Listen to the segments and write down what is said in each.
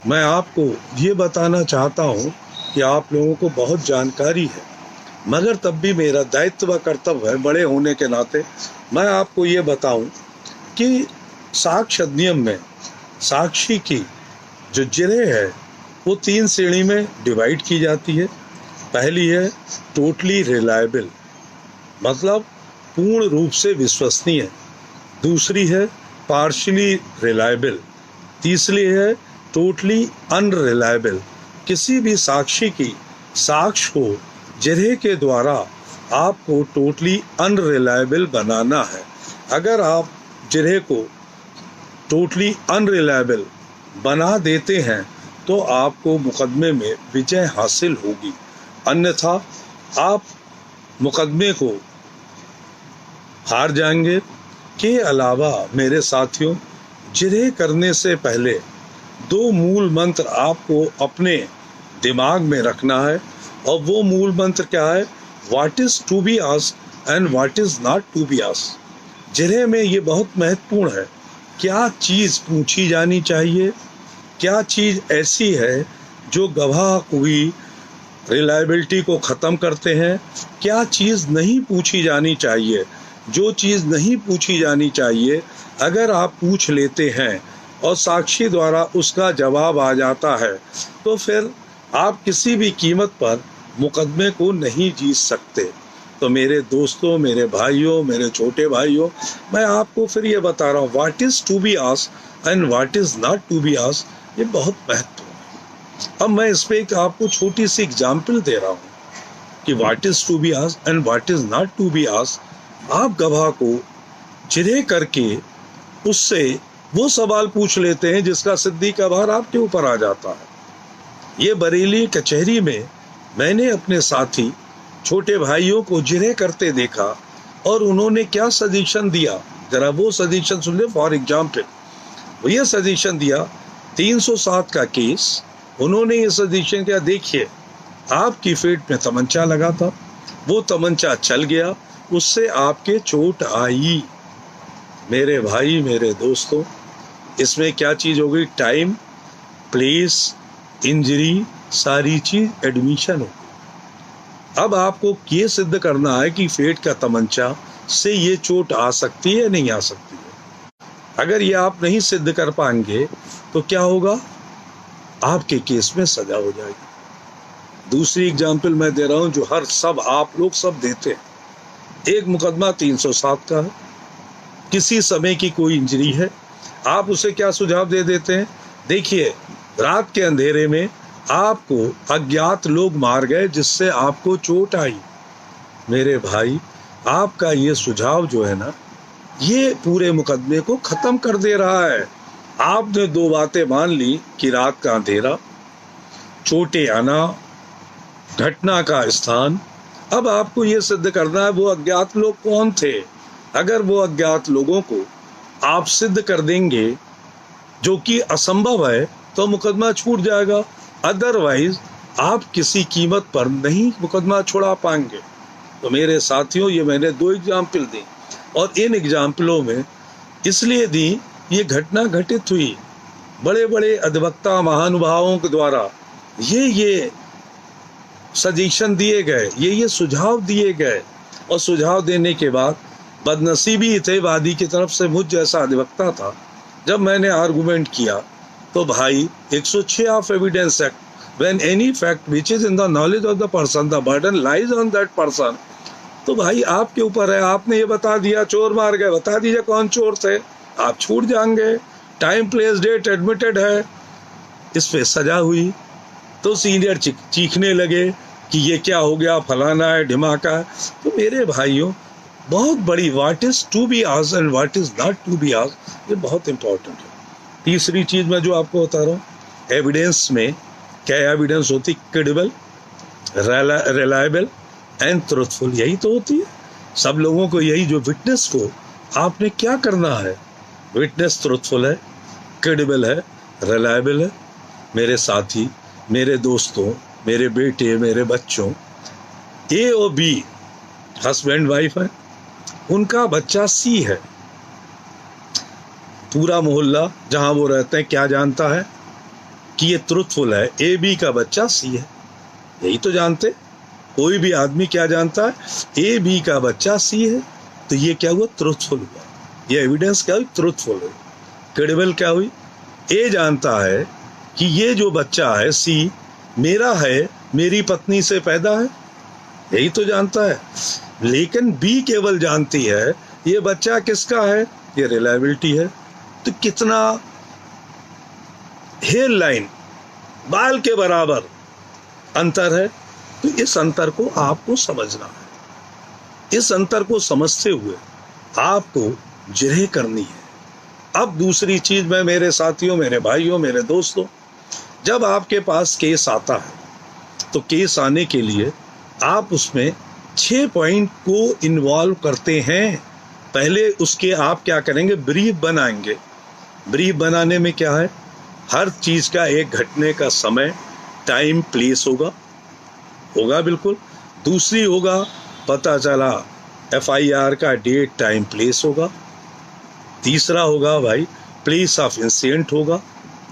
मैं आपको ये बताना चाहता हूँ कि आप लोगों को बहुत जानकारी है, मगर तब भी मेरा दायित्व व कर्तव्य है बड़े होने के नाते मैं आपको ये बताऊं कि साक्ष्य अधिनियम में साक्षी की जो जिरह है वो 3 श्रेणी में डिवाइड की जाती है। पहली है टोटली रिलायबल, मतलब पूर्ण रूप से विश्वसनीय। दूसरी है पार्शली रिलायबल। तीसरी है टोटली अनरिलायबल। किसी भी साक्षी की साक्ष्य को जिरह के द्वारा आपको टोटली अनरिलायबल बनाना है। अगर आप जिरह को टोटली अनरिलायबल बना देते हैं तो आपको मुकदमे में विजय हासिल होगी, अन्यथा आप मुकदमे को हार जाएंगे। के अलावा मेरे साथियों, जिरह करने से पहले 2 मूल मंत्र आपको अपने दिमाग में रखना है, और वो मूल मंत्र क्या है? What is to be asked and what is not to be asked. जिरह में ये बहुत महत्वपूर्ण है, क्या चीज़ पूछी जानी चाहिए, क्या चीज़ ऐसी है जो गवाह हुई रिलायबिलिटी को ख़त्म करते हैं, क्या चीज़ नहीं पूछी जानी चाहिए। जो चीज़ नहीं पूछी जानी चाहिए अगर आप पूछ लेते हैं और साक्षी द्वारा उसका जवाब आ जाता है तो फिर आप किसी भी कीमत पर मुकदमे को नहीं जीत सकते। तो मेरे दोस्तों, मेरे भाइयों, मेरे छोटे भाइयों, मैं आपको फिर ये बता रहा हूँ, what is to be asked and what is not to be asked, ये बहुत महत्वपूर्ण है। अब मैं इस पर एक आपको छोटी सी एग्जाम्पल दे रहा हूँ कि what is to be asked and what is not to be asked. आप गवाह को जिरह करके उससे वो सवाल पूछ लेते हैं जिसका सिद्दी का भार आपके ऊपर आ जाता है। ये बरेली कचहरी में मैंने अपने साथी छोटे भाइयों को जिरह करते देखा और उन्होंने क्या सजेशन दिया, जरा वो सजेशन सुन ले। फॉर एग्जाम्पल, वो ये सजेशन दिया 307 का केस, उन्होंने ये सजेशन किया, देखिए आपकी पेट में तमंचा लगा था, वो तमंचा चल गया, उससे आपके चोट आई। मेरे भाई, मेरे दोस्तों, इसमें क्या चीज़ हो गई? टाइम, प्लेस, इंजरी, सारी चीज़ एडमिशन हो। अब आपको ये सिद्ध करना है कि फेट का तमंचा से ये चोट आ सकती है या नहीं आ सकती है। अगर ये आप नहीं सिद्ध कर पाएंगे तो क्या होगा? आपके केस में सजा हो जाएगी। दूसरी एग्जाम्पल मैं दे रहा हूं जो आप लोग सब देते हैं। एक मुकदमा 307 का है, किसी समय की कोई इंजरी है, आप उसे क्या सुझाव दे देते हैं? देखिए, रात के अंधेरे में आपको अज्ञात लोग मार गए जिससे आपको चोट आई। मेरे भाई, आपका ये सुझाव जो है ना, ये पूरे मुकदमे को खत्म कर दे रहा है। आपने 2 बातें मान ली कि रात का अंधेरा, चोटें आना, घटना का स्थान। अब आपको ये सिद्ध करना है वो अज्ञात लोग कौन थे। अगर वो अज्ञात लोगों को आप सिद्ध कर देंगे, जो कि असंभव है, तो मुकदमा छूट जाएगा। अदरवाइज आप किसी कीमत पर नहीं मुकदमा छुड़ा पाएंगे। तो मेरे साथियों, ये मैंने 2 एग्जाम्पल दी, और इन एग्जाम्पलों में इसलिए दी, ये घटना घटित हुई, बड़े बड़े अधिवक्ता महानुभावों के द्वारा ये सजेशन दिए गए, ये सुझाव दिए गए, और सुझाव देने के बाद बदनसीबी थे वादी की तरफ से, मुझ जैसा अधिवक्ता था। जब मैंने आर्गुमेंट किया तो भाई 106 of evidence act, when any fact which is in the knowledge of the person the burden lies on that person. तो भाई आपके ऊपर है, आपने ये बता दिया चोर मार गए, बता दीजिए कौन चोर थे, आप छूट जाएंगे। टाइम, प्लेस, डेट एडमिटेड है। इस पे सजा हुई तो सीनियर चीखने लगे कि ये क्या हो गया, फलाना है, ढिमाका है। तो मेरे भाइयों, बहुत बड़ी what is to be asked and what is not to be asked, ये बहुत इंपॉर्टेंट है। तीसरी चीज मैं जो आपको बता रहा हूँ, एविडेंस में क्या एविडेंस होती? क्रेडिबल, रिलायबल एंड ट्रूथफुल, यही तो होती है सब लोगों को। यही जो विटनेस को आपने क्या करना है, विटनेस ट्रूथफुल है, क्रेडिबल है, रिलायबल है। मेरे साथी, मेरे दोस्तों, मेरे बेटे, मेरे बच्चों, ए और बी हस्बैंड वाइफ है, उनका बच्चा सी है। पूरा मोहल्ला जहां वो रहते हैं क्या जानता है कि ये ट्रुथफुल है, ए बी का बच्चा सी है। यही तो जानते, कोई भी आदमी क्या जानता है, ए बी का बच्चा सी है, तो ये क्या हुआ, ट्रुथफुल हुआ। ये एविडेंस क्या हुई, ट्रुथफुल हुई। क्रेडिबल क्या हुई, ए जानता है कि ये जो बच्चा है सी मेरा है, मेरी पत्नी से पैदा है, यही तो जानता है। लेकिन बी केवल जानती है ये बच्चा किसका है, ये रिलायबिलिटी है। तो कितना हेयर लाइन, बाल के बराबर अंतर है। तो इस अंतर को आपको समझना है। इस अंतर को समझते हुए आपको जिरह करनी है। अब दूसरी चीज में मेरे साथियों, मेरे भाइयों, मेरे दोस्तों, जब आपके पास केस आता है तो केस आने के लिए आप उसमें 6 पॉइंट को इन्वॉल्व करते हैं। पहले उसके आप क्या करेंगे, ब्रीफ बनाएंगे। ब्रीफ बनाने में क्या है, हर चीज का एक घटने का समय, टाइम, प्लेस होगा बिल्कुल। दूसरी होगा, पता चला FIR का डेट, टाइम, प्लेस होगा। तीसरा होगा भाई प्लेस ऑफ इंसिडेंट होगा,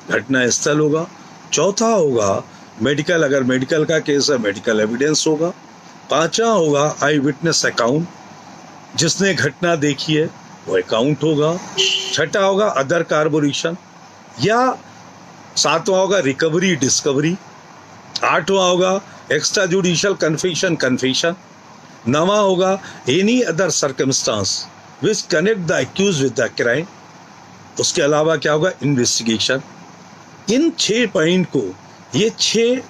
घटना स्थल होगा। चौथा होगा मेडिकल, अगर मेडिकल का केस है मेडिकल एविडेंस होगा। पांचवा होगा आई विटनेस अकाउंट, जिसने घटना देखी है वो अकाउंट होगा। छठा होगा अदर कार्बोरेशन, या सातवां होगा रिकवरी डिस्कवरी। आठवां होगा एक्स्ट्रा जुडिशियल कन्फेशन। नवा होगा any other circumstance which connect the accused with the crime. उसके अलावा क्या होगा, इन्वेस्टिगेशन। इन 6 पॉइंट को, ये 6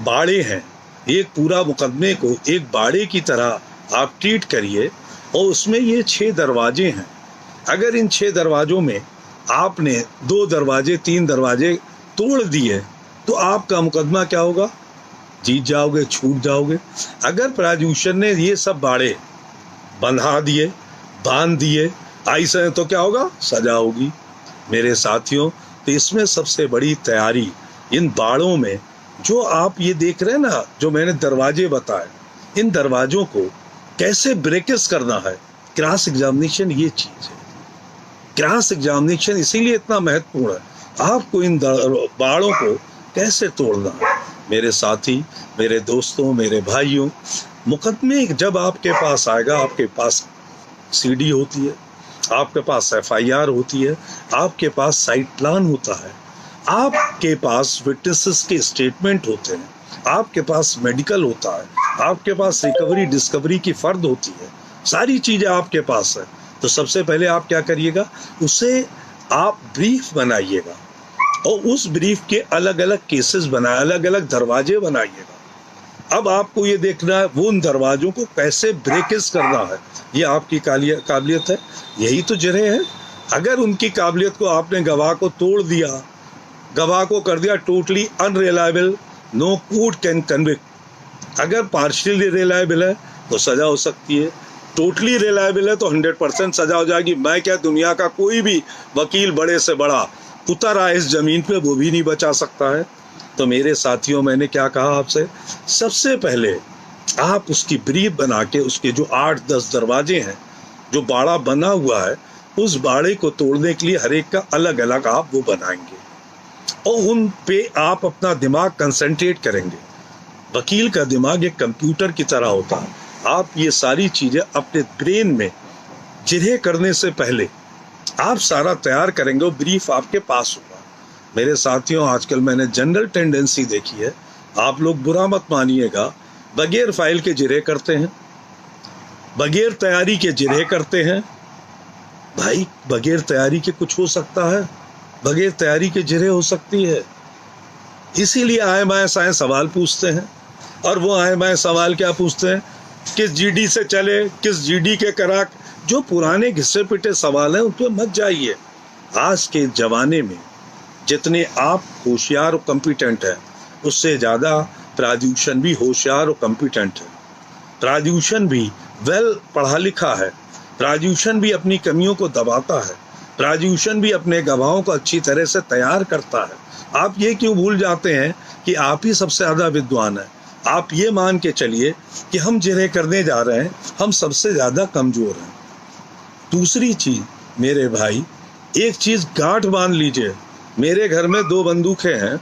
बाड़े हैं, एक पूरा मुकदमे को एक बाड़े की तरह आप ट्रीट करिए, और उसमें ये 6 दरवाजे हैं। अगर इन 6 दरवाजों में आपने 2 दरवाजे 3 दरवाजे तोड़ दिए तो आपका मुकदमा क्या होगा, जीत जाओगे, छूट जाओगे। अगर प्रोसिक्यूशन ने ये सब बाड़े बंधा दिए, बांध दिए ऐसे, तो क्या होगा, सजा होगी। मेरे साथियों, तो इसमें सबसे बड़ी तैयारी इन बाड़ों में, जो आप ये देख रहे हैं ना, जो मैंने दरवाजे बताए, इन दरवाजों को कैसे ब्रेकेस करना है, क्रॉस एग्जामिनेशन ये चीज है। क्रॉस एग्जामिनेशन इसीलिए इतना महत्वपूर्ण है, आपको इन बाड़ों को कैसे तोड़ना है। मेरे साथी, मेरे दोस्तों, मेरे भाइयों, मुकदमे जब आपके पास आएगा, आपके पास CD होती है, आपके पास FIR होती है, आपके पास साइट प्लान होता है, आपके पास विटनेसेस के स्टेटमेंट होते हैं, आपके पास मेडिकल होता है, आपके पास रिकवरी डिस्कवरी की फर्द होती है, सारी चीजें आपके पास है। तो सबसे पहले आप क्या करिएगा, उसे आप ब्रीफ बनाइएगा, और उस ब्रीफ के अलग अलग केसेस बनाए, अलग अलग दरवाजे बनाइएगा। अब आपको ये देखना है वो उन दरवाजों को कैसे ब्रेकेज करना है, ये आपकी काबिलियत है, यही तो जिरह है। अगर उनकी काबिलियत को आपने गवाह को तोड़ दिया, गवाह को कर दिया totally unreliable, no court can convict. अगर पार्शियली रिलायबल है तो सजा हो सकती है, टोटली रिलायबल है तो 100% सजा हो जाएगी। मैं क्या, दुनिया का कोई भी वकील बड़े से बड़ा उतर आए इस जमीन पे, वो भी नहीं बचा सकता है। तो मेरे साथियों, मैंने क्या कहा आपसे, सबसे पहले आप उसकी ब्रीफ बना के, उसके जो 8-10 दरवाजे हैं, जो बाड़ा बना हुआ है, उस बाड़े को तोड़ने के लिए हर एक का अलग अलग आप वो बनाएंगे, और उन पे आप अपना दिमाग कंसंट्रेट करेंगे। वकील का दिमाग एक कंप्यूटर की तरह होता है। आप ये सारी चीजें अपने ब्रेन में जिरह करने से पहले आप सारा तैयार करेंगे, और ब्रीफ आपके पास होगा। मेरे साथियों, आजकल मैंने जनरल टेंडेंसी देखी है, आप लोग बुरा मत मानिएगा, बगैर फाइल के जिरह करते हैं, बगैर तैयारी के जिरह करते हैं। भाई, बगैर तैयारी के कुछ हो सकता है, बगैर तैयारी के जिरह हो सकती है। इसीलिए आए माए साए सवाल पूछते हैं, और वो आए माए सवाल क्या पूछते हैं, किस GD से चले, किस GD के करा। जो पुराने घिसे पिटे सवाल हैं उन पर मत जाइए। आज के जमाने में जितने आप होशियार और कॉम्पिटेंट हैं, उससे ज़्यादा प्रोसिक्यूशन भी होशियार और कॉम्पिटेंट है। प्रोसिक्यूशन भी वेल पढ़ा लिखा है, प्रोसिक्यूशन भी अपनी कमियों को दबाता है, प्रोसिक्यूशन भी अपने गवाहों को अच्छी तरह से तैयार करता है। आप ये क्यों भूल जाते हैं कि आप ही सबसे ज़्यादा विद्वान हैं। आप ये मान के चलिए कि हम जिरह करने जा रहे हैं, हम सबसे ज़्यादा कमज़ोर हैं। दूसरी चीज़ मेरे भाई, एक चीज़ गांठ बांध लीजिए, मेरे घर में 2 बंदूकें हैं,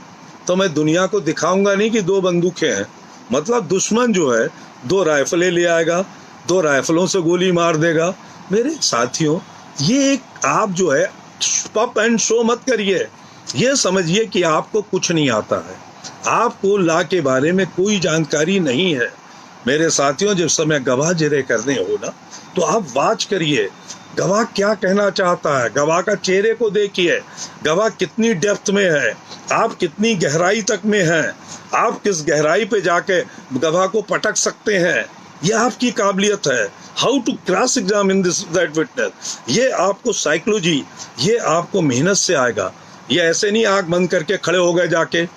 तो मैं दुनिया को दिखाऊंगा नहीं कि 2 बंदूकें हैं। मतलब दुश्मन जो है 2 राइफलें ले आएगा, 2 राइफलों से गोली मार देगा। मेरे साथियों, ये एक आप जो है पप एंड शो मत करिए। ये समझिए कि आपको कुछ नहीं आता है, आपको लॉ के बारे में कोई जानकारी नहीं है। मेरे साथियों, जब समय गवाह जिरे करने हो ना, तो आप वाच करिए गवाह क्या कहना चाहता है। गवाह का चेहरे को देखिए, गवाह कितनी डेप्थ में है, आप कितनी गहराई तक में हैं, आप किस गहराई पे जाके गवाह को पटक सकते हैं। यह आपकी काबिलियत है। How to cross examine this that witness, ये आपको साइकोलॉजी, ये आपको मेहनत से आएगा। ये ऐसे नहीं आंख बंद करके खड़े हो गए जाके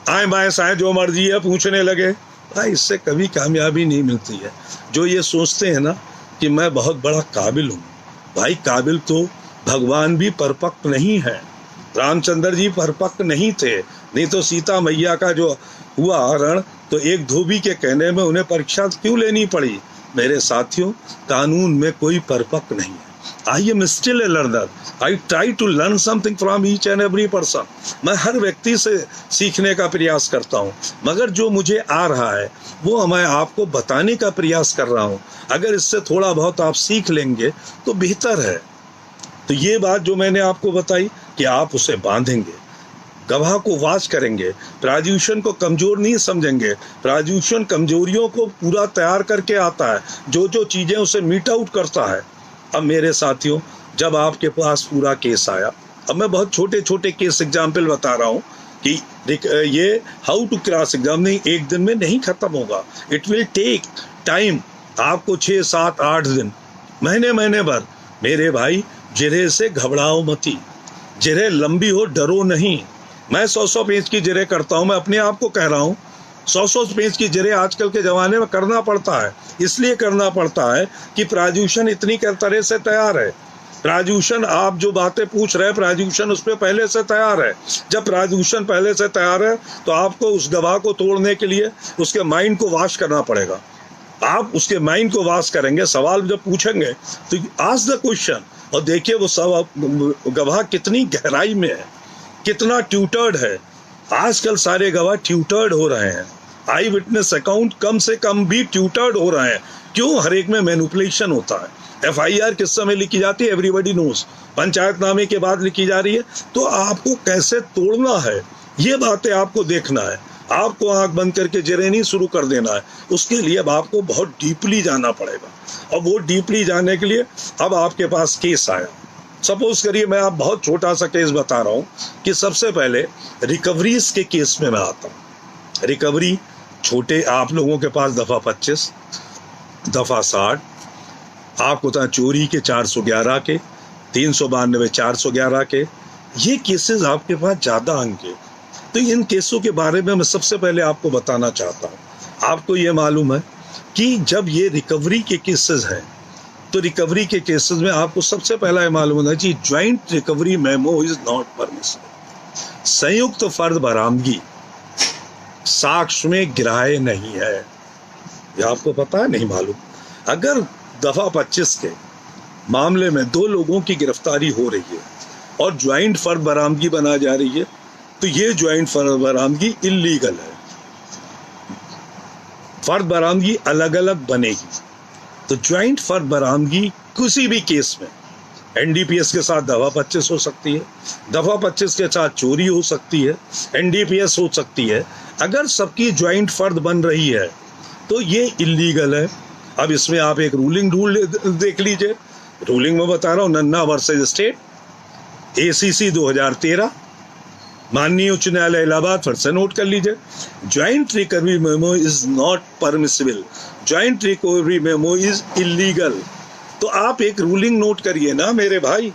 आए बाएं साएं जो मर्जी है पूछने लगे। भाई, इससे कभी कामयाबी नहीं मिलती है। जो ये सोचते हैं ना कि मैं बहुत बड़ा काबिल हूँ, भाई काबिल तो भगवान भी परपक्व नहीं है। रामचंद्र जी परपक्व नहीं थे, नहीं तो सीता मैया का जो हुआ हरण, तो एक धोबी के कहने में उन्हें परीक्षा क्यों लेनी पड़ी। मेरे साथियों, कानून में कोई परपक्व नहीं है। I am still a learner, I try to learn something from each and every person. मैं हर व्यक्ति से सीखने का प्रयास करता हूँ, मगर जो मुझे आ रहा है वो मैं आपको बताने का प्रयास कर रहा हूँ। अगर इससे थोड़ा बहुत आप सीख लेंगे तो बेहतर है। तो ये बात जो मैंने आपको बताई कि आप उसे बांधेंगे, गवाह को वाच करेंगे, प्रोसिक्यूशन को कमजोर नहीं समझेंगे। प्रोसिक्यूशन कमजोरियों को पूरा तैयार करके आता है, जो जो चीज़ें उसे मीट आउट करता है। अब मेरे साथियों, जब आपके पास पूरा केस आया, अब मैं बहुत छोटे छोटे केस एग्जाम्पल बता रहा हूँ कि ये हाउ टू क्रॉस एग्जामिनिंग एक दिन में नहीं खत्म होगा। इट विल टेक टाइम, आपको 6, 7, 8 दिन, महीने भर। मेरे भाई, जिरे से घबराओ मती, जिरे लंबी हो डरो नहीं। मैं 100 पेज की जिरे करता हूँ, मैं अपने आप को कह रहा हूँ। 100 पेज की जिरे आजकल के ज़माने में करना पड़ता है, इसलिए करना पड़ता है कि प्रोसिक्यूशन इतनी तरह से तैयार है। प्रोसिक्यूशन आप जो बातें पूछ रहे हैं, प्रोसिक्यूशन उस पर पहले से तैयार है। जब प्रोसिक्यूशन पहले से तैयार है तो आपको उस गवाह को तोड़ने के लिए उसके माइंड को वॉश करना पड़ेगा। आप उसके माइंड को वॉश करेंगे, सवाल जब पूछेंगे तो आस्क द क्वेश्चन, और देखिए वो सब गवाह कितनी गहराई में है, कितना ट्यूटर्ड है। आजकल सारे गवाह ट्यूटर्ड हो रहे हैं। आई विटनेस अकाउंट कम से कम भी ट्यूटर्ड हो रहे हैं। क्यों? हर एक में मैनिपुलेशन होता है। FIR किस समय लिखी जाती है, एवरीबडी नोज। पंचायतनामे के बाद लिखी जा रही है। तो आपको कैसे तोड़ना है, ये बातें आपको देखना है। आपको आंख बंद करके जिरे नहीं शुरू कर देना है। उसके लिए अब आपको बहुत डीपली जाना पड़ेगा, और वो डीपली जाने के लिए अब आपके पास केस आया। सपोज करिए मैं आप बहुत छोटा सा केस बता रहा हूँ कि सबसे पहले रिकवरीज के केस में मैं आता हूँ। रिकवरी छोटे, आप लोगों के पास दफ़ा 25, दफ़ा 60, आपको था चोरी के 411 के, 392 411 के, ये केसेस आपके पास ज़्यादा आएंगे। तो इन केसों के बारे में मैं सबसे पहले आपको बताना चाहता हूँ। आपको ये मालूम है कि जब ये रिकवरी के केसेस हैं, तो रिकवरी के केसेस में आपको सबसे पहला ये मालूम होना चाहिए, joint recovery memo is not permissible. संयुक्त फर्द बरामदगी साक्ष्य में ग्राह्य नहीं है। ये आपको पता है? नहीं मालूम? अगर दफा 25 के मामले में 2 लोगों की गिरफ्तारी हो रही है और ज्वाइंट फर्द बरामदगी बना जा रही है, तो ये ज्वाइंट फर्द बरामदगी इल्लीगल है। फर्द बरामदगी अलग अलग बनेगी। तो ज्वाइंट फर्द बरामदगी किसी भी केस में NDPS के साथ दफा 25 हो सकती है, दफा 25 के साथ चोरी हो सकती है, NDPS हो सकती है। अगर सबकी ज्वाइंट फर्द बन रही है तो ये इल्लीगल है। अब इसमें आप एक रूल देख लीजिए। रूलिंग में बता रहा हूँ, नन्ना वर्सेस स्टेट, ACC 2013, माननीय उच्च न्यायालय इलाहाबाद, फिर से नोट कर लीजिए। Joint recovery memo is not permissible, joint recovery memo is illegal. तो आप एक रूलिंग नोट करिए ना मेरे भाई।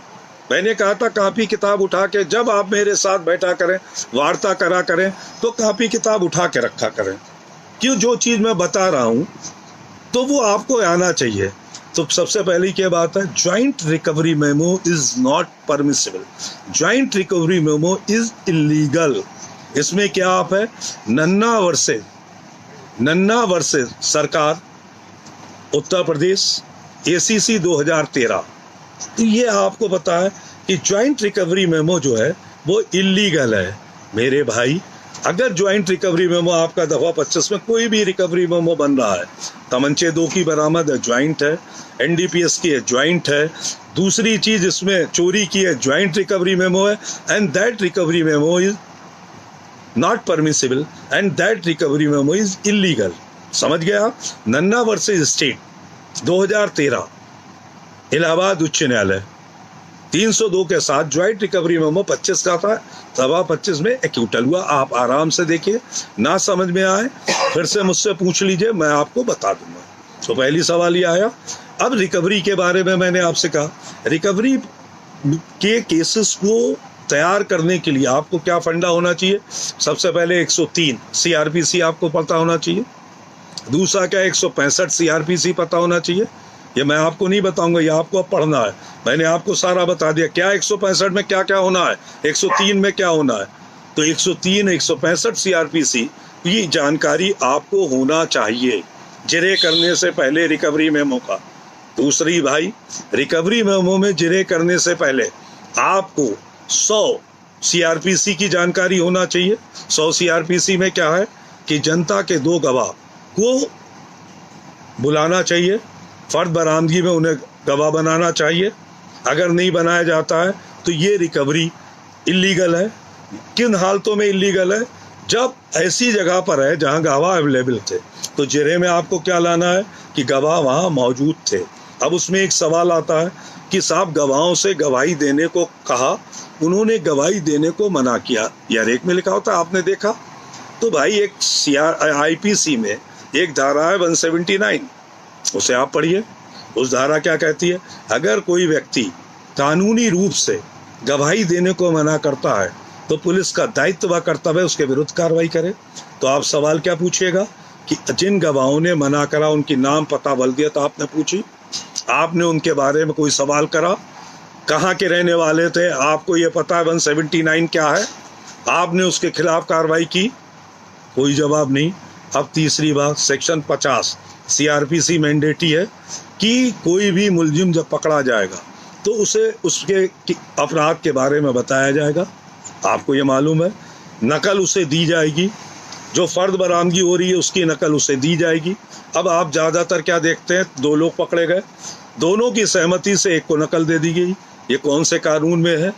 मैंने कहा था कॉपी किताब उठा के, जब आप मेरे साथ बैठा करें, वार्ता करा करें, तो कॉपी किताब उठा के रखा करें। क्यों? जो चीज़ मैं बता रहा हूँ तो वो आपको आना चाहिए। तो सबसे पहली क्या बात है, joint recovery memo is not permissible, joint recovery memo is illegal. इसमें क्या आप है, नन्ना वर्सेस सरकार, उत्तर प्रदेश, ACC 2013। तो ये आपको पता है कि ज्वाइंट रिकवरी मेमो जो है वो इलीगल है। मेरे भाई, अगर ज्वाइंट रिकवरी मेमो आपका दफा 25 में कोई भी रिकवरी मेमो बन रहा है, तमंचे 2 की बरामद है, ज्वाइंट है, एनडीपीएस की है, ज्वाइंट है, दूसरी चीज इसमें चोरी की है, ज्वाइंट रिकवरी मेमो है, and that recovery memo is not permissible and that recovery memo is illegal. समझ गया आप? नन्ना वर्सेस स्टेट 2013 इलाहाबाद उच्च न्यायालय 302 के साथ ज्वाइंट रिकवरी मेमो 25 का था, दफा 25 में एक्यूटल हुआ। आप आराम से देखिए, ना समझ में आए फिर से मुझसे पूछ लीजिए, मैं आपको बता दूंगा। तो पहली सवाल ये आया। अब रिकवरी के बारे में मैंने आपसे कहा, रिकवरी के केसेस को तैयार करने के लिए आपको क्या फंडा होना चाहिए? सबसे पहले 103 सीआरपीसी आपको पता होना चाहिए। दूसरा क्या, 165 सीआरपीसी पता होना चाहिए। ये मैं आपको नहीं बताऊंगा, ये आपको अब पढ़ना है। मैंने आपको सारा बता दिया क्या 165 में क्या क्या होना है, 103 में क्या होना है। तो 103 165 सीआरपीसी ये जानकारी आपको होना चाहिए जिरे करने से पहले रिकवरी मेमो का। दूसरी भाई, रिकवरी मेमो में जिरे करने से पहले आपको 100 सीआरपीसी की जानकारी होना चाहिए। 100 सीआरपीसी में क्या है कि जनता के 2 गवाह को बुलाना चाहिए, फर्द बरामदगी में उन्हें गवाह बनाना चाहिए। अगर नहीं बनाया जाता है तो ये रिकवरी इलीगल है। किन हालतों में इलीगल है? जब ऐसी जगह पर है जहां गवाह अवेलेबल थे। तो जिरे में आपको क्या लाना है कि गवाह वहां मौजूद थे। अब उसमें एक सवाल आता है कि साहब गवाहों से गवाही देने को कहा, उन्होंने गवाही देने को मना किया। यार एक में लिखा होता है, आपने देखा? तो भाई एक आईपीसी में एक धारा है 179, उसे आप पढ़िए। उस धारा क्या कहती है? अगर कोई व्यक्ति कानूनी रूप से गवाही देने को मना करता है तो पुलिस का दायित्व व कर्तव्य है उसके विरुद्ध कार्रवाई करे। तो आप सवाल क्या पूछिएगा कि जिन गवाहों ने मना करा उनकी नाम पता बल्दियत आपने पूछी, आपने उनके बारे में कोई सवाल करा, कहाँ के रहने वाले थे, आपको ये पता है 179 क्या है, आपने उसके खिलाफ कार्रवाई की? कोई जवाब नहीं। अब तीसरी बात, सेक्शन 50 सीआरपीसी मैंडेटरी है कि कोई भी मुलजिम जब पकड़ा जाएगा तो उसे उसके अपराध के बारे में बताया जाएगा। आपको ये मालूम है, नकल उसे दी जाएगी, जो फर्द बरामदगी हो रही है उसकी नकल उसे दी जाएगी। अब आप ज़्यादातर क्या देखते हैं, 2 लोग पकड़े गए, दोनों की सहमति से एक को नकल दे दी गई। ये कौन से कानून में है?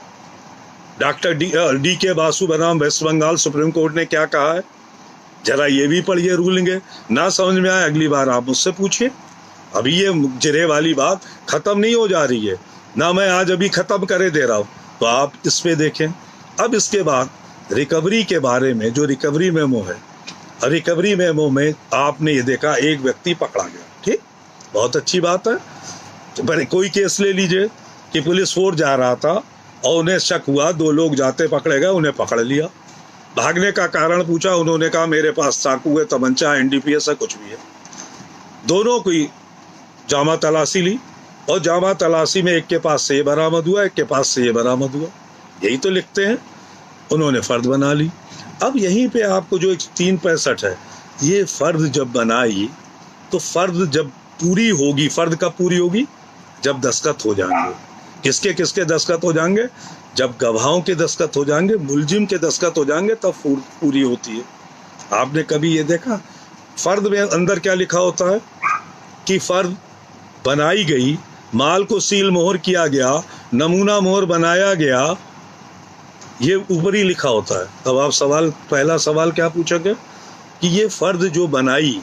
डॉक्टर डी के बासु बनाम वेस्ट बंगाल सुप्रीम कोर्ट ने क्या कहा है? जरा ये भी पढ़िए रूलिंग है। ना समझ में आए अगली बार आप मुझसे पूछिए। अभी ये जिरे वाली बात खत्म नहीं हो जा रही है ना, मैं आज अभी खत्म करे दे रहा हूँ, तो आप इस पे देखें। अब इसके बाद रिकवरी के बारे में, जो रिकवरी मेमो है, रिकवरी मेमो में आपने ये देखा एक व्यक्ति पकड़ा गया, ठीक, बहुत अच्छी बात है। तो कोई केस ले लीजिए कि पुलिस फोर्स जा रहा था और उन्हें शक हुआ, 2 लोग जाते पकड़े गए, उन्हें पकड़ लिया। भागने का कारण पूछा, उन्होंने कहा मेरे पास चाकू है, तमंचा, एनडीपीएस है, कुछ भी है। दोनों की जामा तलाशी ली और जामा तलाशी में एक के पास से ये बरामद हुआ, एक के पास से ये बरामद हुआ। यही तो लिखते हैं। उन्होंने फर्द बना ली। अब यहीं पे आपको जो 365 है, ये फर्द जब बनाई तो फर्द जब पूरी होगी, फर्द कब पूरी होगी? जब दस्तखत हो जाएंगे। किसके किसके दस्तखत हो जाएंगे? जब गवाहों के दस्तखत हो जाएंगे, मुलजिम के दस्तखत हो जाएंगे, तब पूरी होती है। आपने कभी ये देखा फर्द में अंदर क्या लिखा होता है कि फर्द बनाई गई, माल को सील मोहर किया गया, नमूना मोहर बनाया गया, ये ऊपर ही लिखा होता है। तब आप पहला सवाल क्या पूछोगे कि ये फर्द जो बनाई,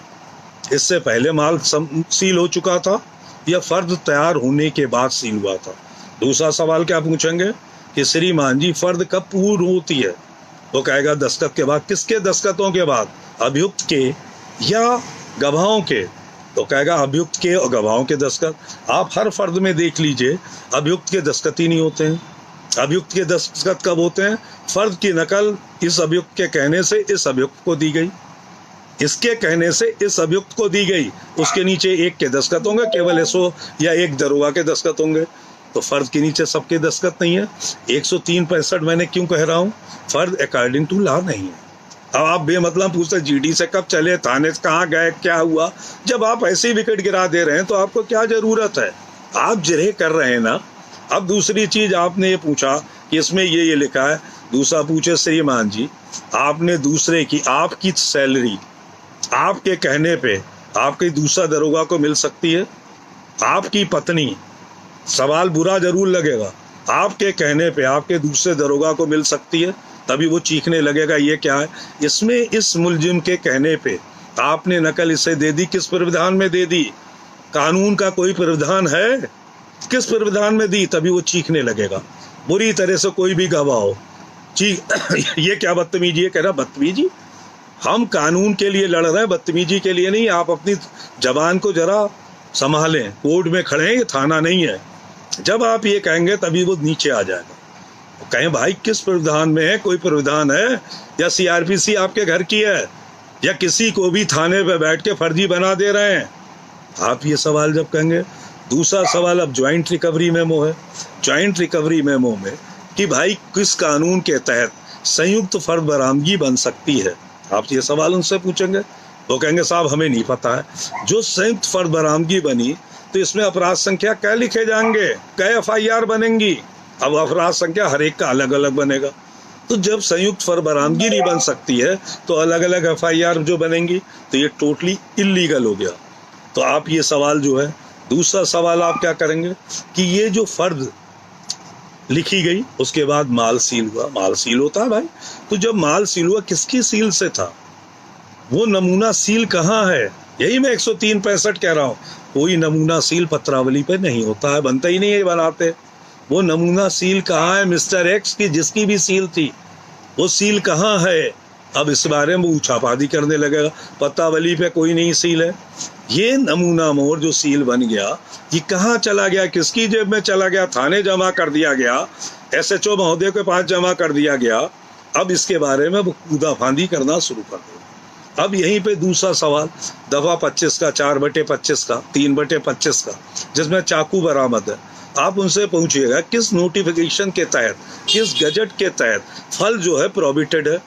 इससे पहले माल सील हो चुका था या फर्द तैयार होने के बाद सील हुआ था? दूसरा सवाल क्या पूछेंगे कि श्रीमान जी फर्द कब पूर्ण होती है? वो कहेगा दस्तखत के बाद। किसके दस्तखतों के बाद? अभियुक्त के या गवाहों के? तो कहेगा अभियुक्त के और गवाहों के दस्तखत। आप हर फर्द में देख लीजिए, अभियुक्त के दस्तखत ही नहीं होते हैं। अभियुक्त के दस्तखत कब होते हैं? फर्द की नकल इस अभियुक्त के कहने से इस अभियुक्त को दी गई, इसके कहने से इस अभियुक्त को दी गई, उसके नीचे एक के दस्तखत होंगे, केवल एसओ या एक दरोगा के दस्तखत होंगे। तो फर्द के नीचे सबके दस्तखत नहीं है। 103-65 मैंने क्यों कह रहा हूँ? फर्द अकॉर्डिंग टू लॉ नहीं है। अब आप बेमतलब पूछते जीडी से कब चले, थाने से कहाँ गए, क्या हुआ? जब आप ऐसे ही विकेट गिरा दे रहे हैं तो आपको क्या जरूरत है? आप जिरह कर रहे हैं ना। अब दूसरी चीज आपने ये पूछा कि इसमें ये लिखा है दूसरा पूछे श्रीमान जी, आपने दूसरे की आपकी सैलरी आपके कहने पे आपके दूसरा दरोगा को मिल सकती है? आपकी पत्नी, सवाल बुरा जरूर लगेगा, आपके कहने पे आपके दूसरे दरोगा को मिल सकती है? तभी वो चीखने लगेगा ये क्या है। इसमें इस मुलजिम के कहने पे आपने नकल इसे दे दी, किस प्रावधान में दे दी? कानून का कोई प्रावधान है? किस प्रावधान में दी? तभी वो चीखने लगेगा। बुरी तरह से कोई भी गवाह हो चीख ये क्या बदतमीजी है? कह रहा बदतमीजी? हम कानून के लिए लड़ रहे हैं, बदतमीजी के लिए नहीं। आप अपनी जबान को जरा संभालें, कोर्ट में खड़े हैं, ये थाना नहीं है। जब आप ये कहेंगे तभी वो नीचे आ जाएगा। तो कहें भाई किस प्रावधान में है? कोई प्रावधान है? या सीआरपीसी आपके घर की है, या किसी को भी थाने पे बैठ के फर्जी बना दे रहे हैं? आप ये सवाल जब कहेंगे। दूसरा सवाल अब ज्वाइंट रिकवरी मेमो है। ज्वाइंट रिकवरी मेमो में कि भाई किस कानून के तहत संयुक्त फर्द बरामदगी बन सकती है, आप ये सवाल उनसे पूछेंगे। वो कहेंगे साहब हमें नहीं पता है। जो संयुक्त फर्द बरामदगी बनी तो इसमें अपराध संख्या क्या लिखे जाएंगे, कई FIR बनेंगी? अब अपराध संख्या हर एक का अलग अलग बनेगा। तो जब संयुक्त फर्द बरामदगी नहीं बन सकती है तो अलग अलग FIR जो बनेंगी, तो ये टोटली इलीगल हो गया। तो आप ये सवाल जो है, दूसरा सवाल आप क्या करेंगे कि ये जो फर्द लिखी गई उसके बाद माल सील हुआ। माल सील होता है भाई, तो जब माल सील हुआ किसकी सील से था? वो नमूना सील कहाँ है? यही मैं 103-65 कह रहा हूँ। कोई नमूना सील पत्रावली पे नहीं होता है, बनता ही नहीं है, बनाते। वो नमूना सील कहाँ है मिस्टर एक्स की, जिसकी भी सील थी, वो सील कहाँ है? अब इस बारे में वो छापादी करने लगेगा, पत्रावली पे कोई नहीं सील है। ये नमूना मोहर जो सील बन गया, ये कहाँ चला गया, किसकी जेब में चला गया? थाने जमा कर दिया गया, SHO महोदय के पास जमा कर दिया गया। अब इसके बारे में वो कूदाफांदी करना शुरू कर दो। अब यहीं पे दूसरा सवाल, दफा 25 का, 4/25 का, 3/25 का, जिसमें चाकू बरामद है। आप उनसे पूछिएगा किस नोटिफिकेशन के तहत, किस गजट के तहत फल जो है प्रोहिबिटेड है?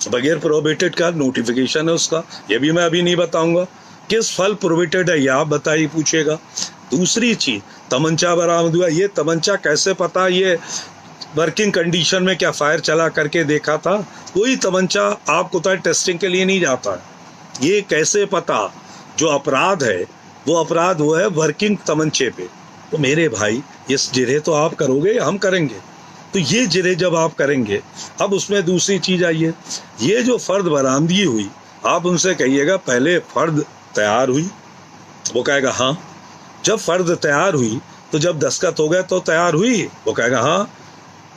बगैर प्रोहिबिटेड का नोटिफिकेशन है उसका, ये भी मैं अभी नहीं बताऊंगा। किस फल प्रोहिबिटेड है ये आप बताइए, पूछेगा। दूसरी चीज, तमंचा बरामद हुआ, ये तमंचा कैसे पता? ये वर्किंग कंडीशन में क्या फायर चला करके देखा था? कोई तमंचा आपको तो टेस्टिंग के लिए नहीं जाता है। ये कैसे पता? जो अपराध है वो अपराध वो है वर्किंग तमंचे पे। तो मेरे भाई ये जिरे तो आप करोगे या हम करेंगे? तो ये जिरे जब आप करेंगे, अब उसमें दूसरी चीज आई है, ये जो फर्द बरामदगी हुई, आप उनसे कहिएगा पहले फर्द तैयार हुई? वो कहेगा हाँ। जब फर्द तैयार हुई तो जब दस्तखत हो गए तो तैयार हुई? वो कहेगा हाँ।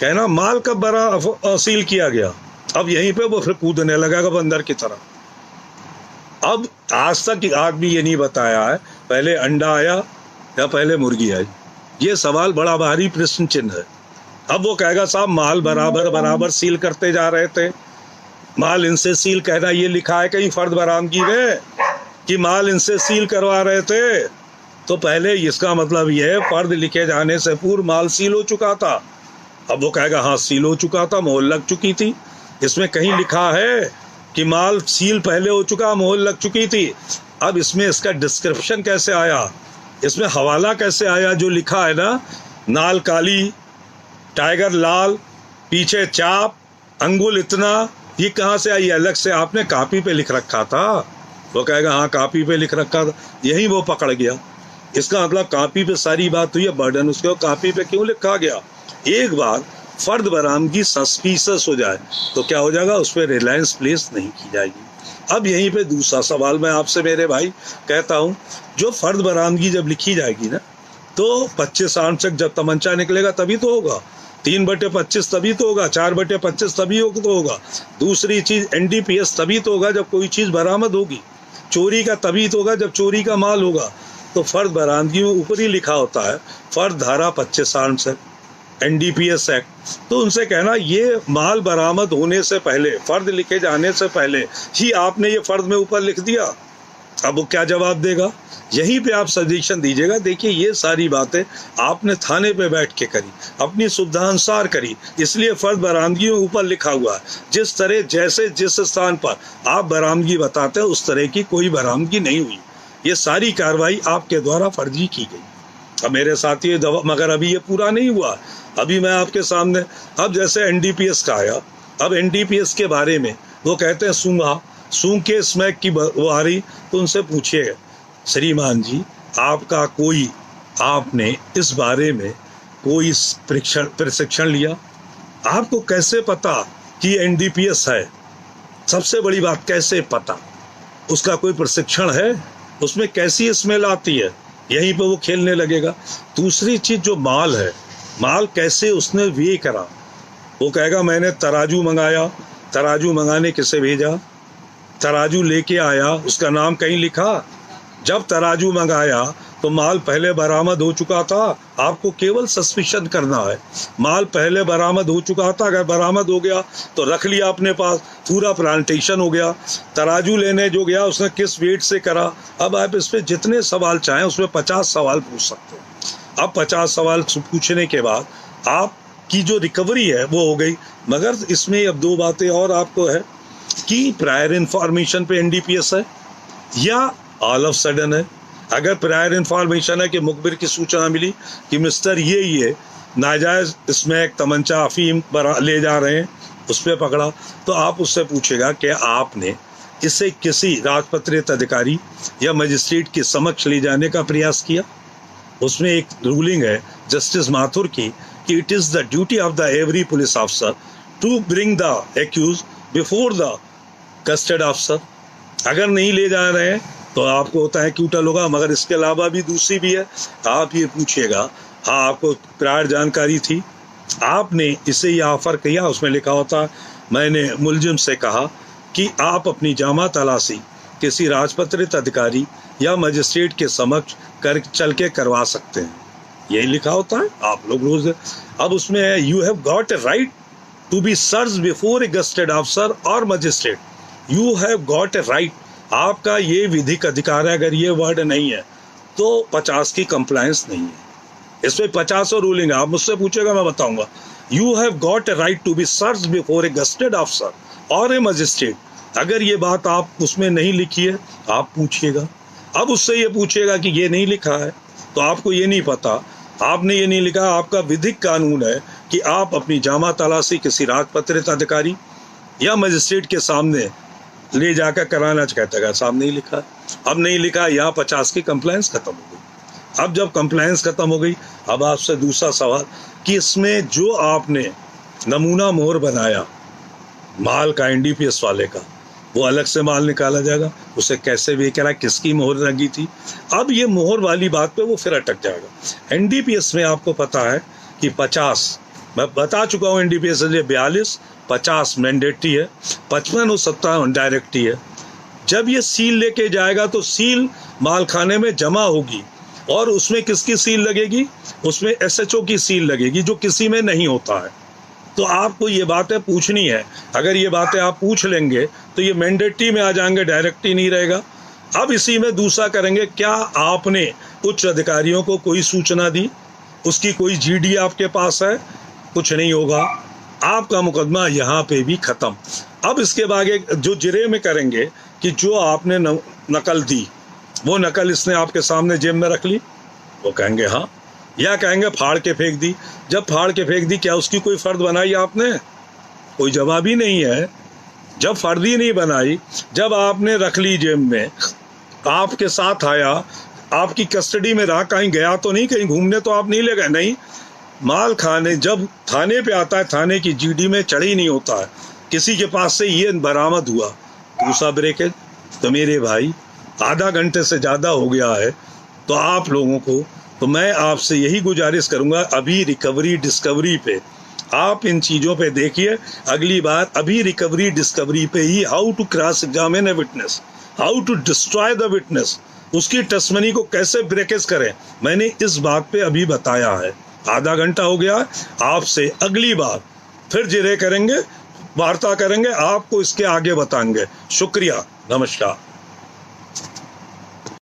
कहना माल कब बरा सील किया गया? अब यहीं पे वो फिर कूदने लगेगा बंदर की तरह। अब आज तक आदमी ये नहीं बताया है पहले अंडा आया या पहले मुर्गी आई। ये सवाल बड़ा भारी प्रश्न चिन्ह है। अब वो कहेगा साहब माल बराबर सील करते जा रहे थे, माल इनसे सील, कहना ये लिखा है कहीं फर्द बरामदगी में कि माल इनसे सील करवा रहे थे, तो पहले इसका मतलब ये है फर्द लिखे जाने से पूर्व माल सील हो चुका था। अब वो कहेगा हाँ सील हो चुका था, मोहर लग चुकी थी। इसमें कहीं लिखा है कि माल सील पहले हो चुका, मोहर लग चुकी थी। अब इसमें इसका डिस्क्रिप्शन कैसे आया, इसमें हवाला कैसे आया? जो लिखा है ना, नाल काली, टाइगर लाल, पीछे चाप, अंगुल इतना, ये कहाँ से आई? अलग से आपने कॉपी पे लिख रखा था। वो कहेगा हाँ कॉपी पे लिख रखा था, यही वो पकड़ गया। इसका मतलब कॉपी पे सारी बात हुई है, बर्डन उसके कॉपी पे क्यों लिखा गया? एक बार फर्द बरामदगी सस्पिशियस हो जाए तो क्या हो जाएगा, उस पर रिलायंस प्लेस नहीं की जाएगी। अब यहीं पे दूसरा सवाल मैं आपसे मेरे भाई कहता हूँ, जो फर्द बरामदगी जब लिखी जाएगी ना, तो 25 आर्म तक जब तमंचा निकलेगा तभी तो होगा, 3/25 तभी तो होगा, 4/25 तभी तो होगा। दूसरी चीज NDPS तभी तो होगा जब कोई चीज बरामद होगी। चोरी का तभी तो होगा जब चोरी का माल होगा। तो फर्द बरामदगी में ऊपर ही लिखा होता है फर्द धारा 25 आर्म से NDPS एक्ट। तो उनसे कहना ये माल बरामद होने से पहले, फर्द लिखे जाने से पहले ही आपने ये फर्द में ऊपर लिख दिया। अब वो क्या जवाब देगा? यहीं पे आप सजेशन दीजिएगा, देखिए ये सारी बातें आपने थाने पे बैठ के करी, अपनी सुविधानुसार करी, इसलिए फर्द बरामदगी में ऊपर लिखा हुआ है। जिस तरह जैसे जिस स्थान पर आप बरामदगी बताते हैं उस तरह की कोई बरामदगी नहीं हुई। ये सारी कार्रवाई आपके द्वारा फर्जी की गई। अब मेरे साथ ये दवा, मगर अभी ये पूरा नहीं हुआ। अभी मैं आपके सामने, अब जैसे एनडीपीएस का आया, अब एनडीपीएस के बारे में वो कहते हैं सूंघ के स्मैक की वो आ रही, तो उनसे पूछिए श्रीमान जी, आपका कोई, आपने इस बारे में कोई प्रशिक्षण लिया? आपको कैसे पता कि एनडीपीएस है? सबसे बड़ी बात, कैसे पता? उसका कोई प्रशिक्षण है? उसमें कैसी स्मेल आती है? यहीं पे वो खेलने लगेगा। दूसरी चीज जो माल है, माल कैसे उसने वे करा? वो कहेगा मैंने तराजू मंगाया, तराजू मंगाने किसे भेजा? तराजू लेके आया, उसका नाम कहीं लिखा? जब तराजू मंगाया तो माल पहले बरामद हो चुका था। आपको केवल सस्पिशन करना है, माल पहले बरामद हो चुका था। अगर बरामद हो गया तो रख लिया अपने पास, पूरा प्लांटेशन हो गया। तराजू लेने जो गया उसने किस वेट से करा? अब आप इस पे जितने सवाल चाहें उसमें 50 सवाल पूछ सकते हैं। अब 50 सवाल पूछने के बाद आपकी जो रिकवरी है वो हो गई। मगर इसमें अब दो बातें और आपको है कि प्रायर इंफॉर्मेशन पे एनडीपीएस है या ऑल ऑफ सडन है। अगर प्रायर इंफॉर्मेशन है कि मुखबिर की सूचना मिली कि मिस्टर ये नाजायज स्मैक, तमंचा, अफीम ले जा रहे हैं, उस पर पकड़ा, तो आप उससे पूछेगा कि आपने इसे किसी राजपत्रित अधिकारी या मजिस्ट्रेट के समक्ष ले जाने का प्रयास किया? उसमें एक रूलिंग है जस्टिस माथुर की कि it is the duty of the every police officer to bring the accused before the custody officer. अगर नहीं ले जा रहे हैं तो आपको होता है क्यूटल होगा। मगर इसके अलावा भी दूसरी भी है, आप ये पूछिएगा, हाँ आपको प्रायर जानकारी थी, आपने इसे ये ऑफर किया, उसमें लिखा होता मैंने मुलजिम से कहा कि आप अपनी जामा तलाशी किसी राजपत्रित अधिकारी या मजिस्ट्रेट के समक्ष चल के करवा सकते हैं, यही लिखा होता है। आप लोग रोज, अब उसमें है you have got a right to be search before a gazetted officer और magistrate. You have got a right, आपका ये विधिक अधिकार है। अगर ये वर्ड नहीं है तो 50 की कंप्लायंस नहीं है। इसमें 50 और रूलिंग है, आप मुझसे पूछेगा मैं बताऊंगा। You have got a right to be search before a gazetted officer और ए मजिस्ट्रेट। अगर ये बात आप उसमें नहीं लिखी है आप पूछिएगा। अब उससे ये पूछिएगा कि ये नहीं लिखा है तो आपको ये नहीं पता, आपने ये नहीं लिखा। आपका विधिक कानून है कि आप अपनी जामा तलाशी किसी राजपत्रित अधिकारी या मजिस्ट्रेट के सामने ले जाकर कराना चाहता है। सामने ही लिखा, अब नहीं लिखा, यहाँ 50 की कंप्लायंस खत्म हो गई। अब जब कंप्लायंस खत्म हो गई, अब आपसे दूसरा सवाल कि इसमें जो आपने नमूना मोहर बनाया माल का एनडीपीएस वाले का, वो अलग से माल निकाला जाएगा, उसे कैसे वे करा, किसकी मोहर लगी थी। अब ये मोहर वाली बात पे वो फिर अटक जाएगा। एनडीपीएस में आपको पता है कि 50, मैं बता चुका हूँ, एनडीपीएस 42, 50 मैंडेटरी है, 55 और 57 डायरेक्टरी है। जब ये सील लेके जाएगा तो सील मालखाने में जमा होगी और उसमें किसकी सील लगेगी? उसमें एसएचओ की सील लगेगी, जो किसी में नहीं होता है। तो आपको ये बातें पूछनी है। अगर ये बातें आप पूछ लेंगे तो ये मैंडेटरी में आ जाएंगे, डायरेक्टरी नहीं रहेगा। अब इसी में दूसरा करेंगे, क्या आपने उच्च अधिकारियों को कोई सूचना दी? उसकी कोई जीडी आपके पास है? कुछ नहीं होगा, आपका मुकदमा यहाँ पे भी खत्म। अब इसके बाद जो जिरे में करेंगे कि जो आपने नकल दी, वो नकल इसने आपके सामने जेब में रख ली, वो कहेंगे हाँ, या कहेंगे फाड़ के फेंक दी। जब फाड़ के फेंक दी, क्या उसकी कोई फर्द बनाई आपने? कोई जवाब ही नहीं है। जब फर्दी नहीं बनाई, जब आपने रख ली जेब में, आपके साथ आया, आपकी कस्टडी में रहा, कहीं गया तो नहीं, कहीं घूमने तो आप नहीं ले गए, नहीं। माल खाने जब थाने पे आता है, थाने की जीडी में चढ़ी नहीं होता है, किसी के पास से ये बरामद हुआ, दूसरा ब्रेकेज। तो मेरे भाई आधा घंटे से ज़्यादा हो गया है, तो आप लोगों को, तो मैं आपसे यही गुजारिश करूंगा, अभी रिकवरी डिस्कवरी पे आप इन चीज़ों पे देखिए। अगली बार अभी रिकवरी डिस्कवरी पे ही, how to cross examine a witness, how to destroy the witness, उसकी टेस्टमनी को कैसे ब्रेकेज करें, मैंने इस बात पे अभी बताया है। आधा घंटा हो गया, आपसे अगली बार फिर जिरे करेंगे, वार्ता करेंगे, आपको इसके आगे बताएंगे। शुक्रिया, नमस्कार।